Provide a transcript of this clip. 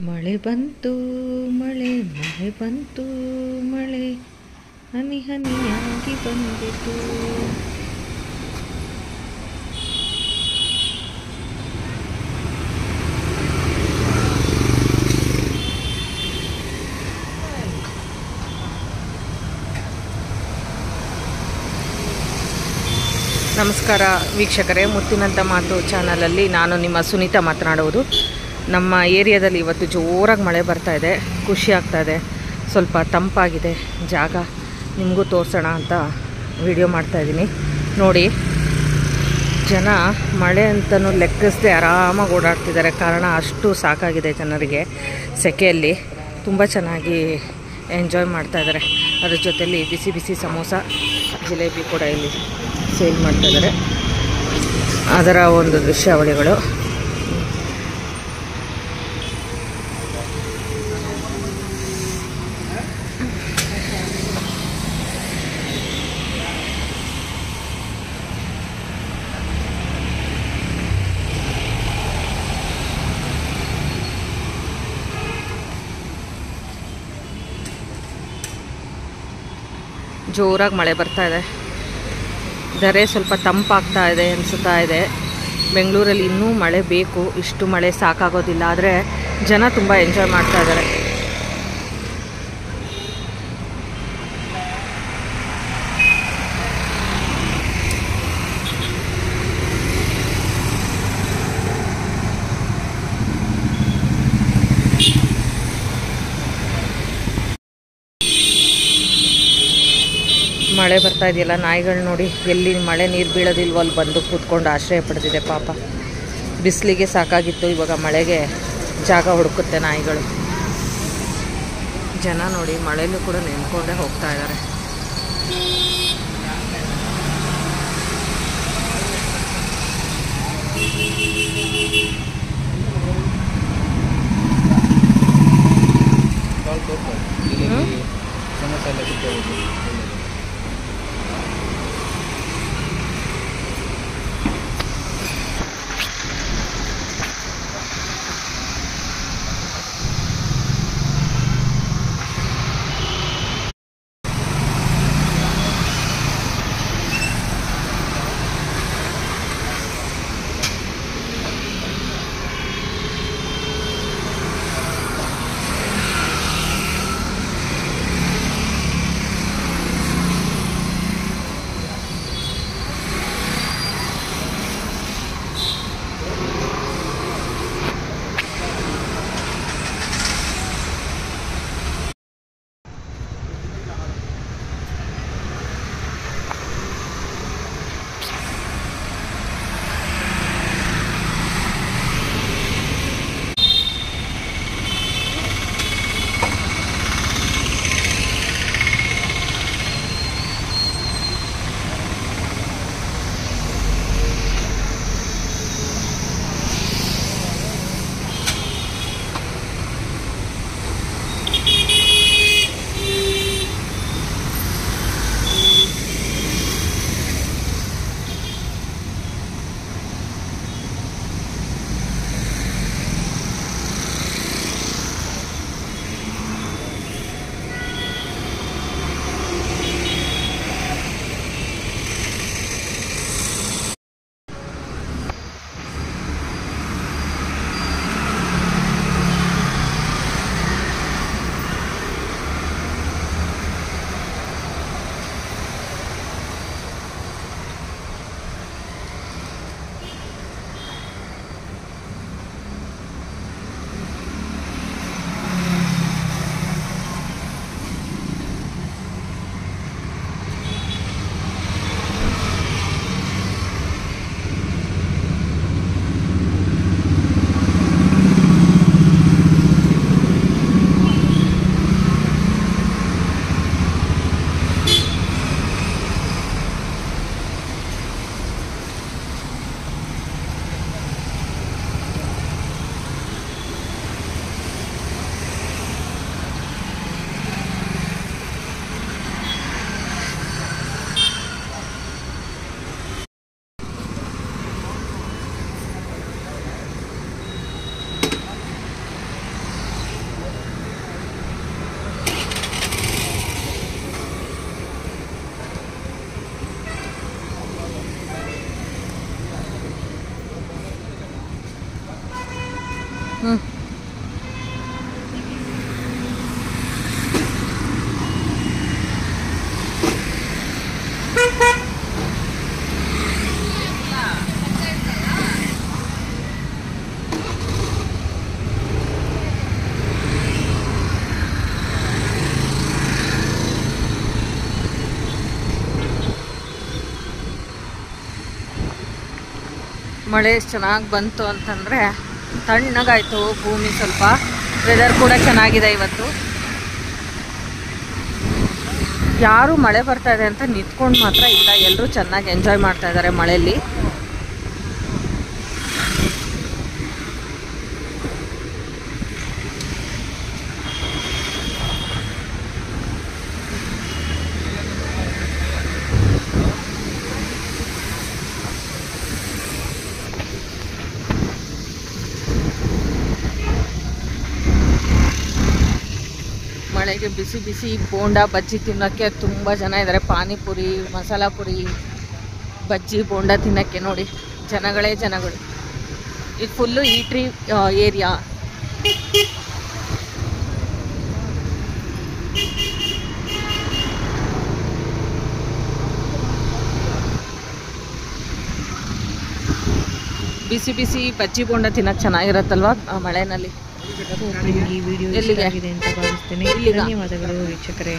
ಮಳೆ ಬಂತು ಮಳೆ ಮಳೆ ಬಂತು ಮಳೆ ಹನಿ ಹನಿಯಾಗಿ ಬಂದಿತು. ನಮಸ್ಕಾರ ವೀಕ್ಷಕರೇ, ಮುತ್ತಿನಂಥ ಮಾತು ಚಾನಲಲ್ಲಿ ನಾನು ನಿಮ್ಮ ಸುನೀತಾ ಮಾತನಾಡುವುದು. ನಮ್ಮ ಏರಿಯಾದಲ್ಲಿ ಇವತ್ತು ಜೋರಾಗಿ ಮಳೆ ಬರ್ತಾಯಿದೆ, ಖುಷಿ ಆಗ್ತಾಯಿದೆ. ಸ್ವಲ್ಪ ತಂಪಾಗಿದೆ ಜಾಗ, ನಿಮಗೂ ತೋರಿಸೋಣ ಅಂತ ವಿಡಿಯೋ ಮಾಡ್ತಾಯಿದ್ದೀನಿ. ನೋಡಿ, ಜನ ಮಳೆ ಅಂತಲೂ ಲೆಕ್ಕಿಸದೆ ಆರಾಮಾಗಿ ಓಡಾಡ್ತಿದ್ದಾರೆ. ಕಾರಣ ಅಷ್ಟು ಸಾಕಾಗಿದೆ ಜನರಿಗೆ ಸೆಕೆಯಲ್ಲಿ. ತುಂಬ ಚೆನ್ನಾಗಿ ಎಂಜಾಯ್ ಮಾಡ್ತಾಯಿದ್ದಾರೆ. ಅದ್ರ ಜೊತೆಯಲ್ಲಿ ಬಿಸಿ ಬಿಸಿ ಸಮೋಸ, ಜಿಲೇಬಿ ಕೂಡ ಇಲ್ಲಿ ಸೇಲ್ ಮಾಡ್ತಾಯಿದ್ದಾರೆ. ಅದರ ಒಂದು ದೃಶ್ಯಾವಳಿಗಳು. ಜೋರಾಗಿ ಮಳೆ ಬರ್ತಾ ಇದೆ. ದರೆ ಸ್ವಲ್ಪ ತಂಪಾಗ್ತಾ ಇದೆ ಅನಿಸುತ್ತಾ ಇದೆ. ಬೆಂಗಳೂರಲ್ಲಿ ಇನ್ನೂ ಮಳೆ ಬೇಕು, ಇಷ್ಟು ಮಳೆ ಸಾಕಾಗೋದಿಲ್ಲ. ಆದರೆ ಜನ ತುಂಬ ಎಂಜಾಯ್ ಮಾಡ್ತಾ ಇದ್ದಾರೆ. ಮಳೆ ಬರ್ತಾ ಇದೆಯಲ್ಲ, ನಾಯಿಗಳು ನೋಡಿ ಎಲ್ಲಿ ಮಳೆ ನೀರು ಬೀಳೋದಿಲ್ವೋ ಅಲ್ಲಿ ಬಂದು ಕೂತ್ಕೊಂಡು ಆಶ್ರಯ ಪಡೆದಿದೆ. ಪಾಪ ಬಿಸಿಲಿಗೆ ಸಾಕಾಗಿತ್ತು, ಇವಾಗ ಮಳೆಗೆ ಜಾಗ ಹುಡುಕುತ್ತೆ ನಾಯಿಗಳು. ಜನ ನೋಡಿ ಮಳೆಯಲ್ಲೂ ಕೂಡ ನೆನ್ಕೊಂಡೇ ಹೋಗ್ತಾ ಇದ್ದಾರೆ. ಹ್ಞೂ ಮಳೆ ಎಷ್ಟು ಚೆನ್ನಾಗಿ ಬಂತು ಅಂತಂದರೆ ತಣ್ಣಗಾಯಿತು ಭೂಮಿ. ಸ್ವಲ್ಪ ವೆದರ್ ಕೂಡ ಚೆನ್ನಾಗಿದೆ ಇವತ್ತು. ಯಾರು ಮಳೆ ಬರ್ತಾ ಇದೆ ಅಂತ ನಿಂತ್ಕೊಂಡು ಮಾತ್ರ ಇಲ್ಲ, ಎಲ್ಲರೂ ಚೆನ್ನಾಗಿ ಎಂಜಾಯ್ ಮಾಡ್ತಾ ಇದ್ದಾರೆ ಮಳೆಯಲ್ಲಿ. ಮಳೆಗೆ ಬಿಸಿ ಬಿಸಿ ಬೋಂಡ ಬಜ್ಜಿ ತಿನ್ನೋಕ್ಕೆ ತುಂಬ ಜನ ಇದ್ದಾರೆ. ಪಾನಿಪುರಿ, ಮಸಾಲ ಪುರಿ, ಬಜ್ಜಿ, ಬೋಂಡ ತಿನ್ನೋಕ್ಕೆ ನೋಡಿ ಜನಗಳೇ ಜನಗಳು. ಇದು ಫುಲ್ಲು ಈಟ್ರಿ ಏರಿಯಾ. ಬಿಸಿ ಬಿಸಿ ಬಜ್ಜಿ ಬೋಂಡ ತಿನ್ನೋಕ್ಕೆ ಚೆನ್ನಾಗಿರತ್ತಲ್ವ ಮಳೆನಲ್ಲಿ. ಈ ವಿಡಿಯೋ ಇಷ್ಟ ಆಗಿದೆ ಅಂತ ಭಾವಿಸ್ತೇನೆ. ಧನ್ಯವಾದಗಳು ವೀಕ್ಷಕರೇ.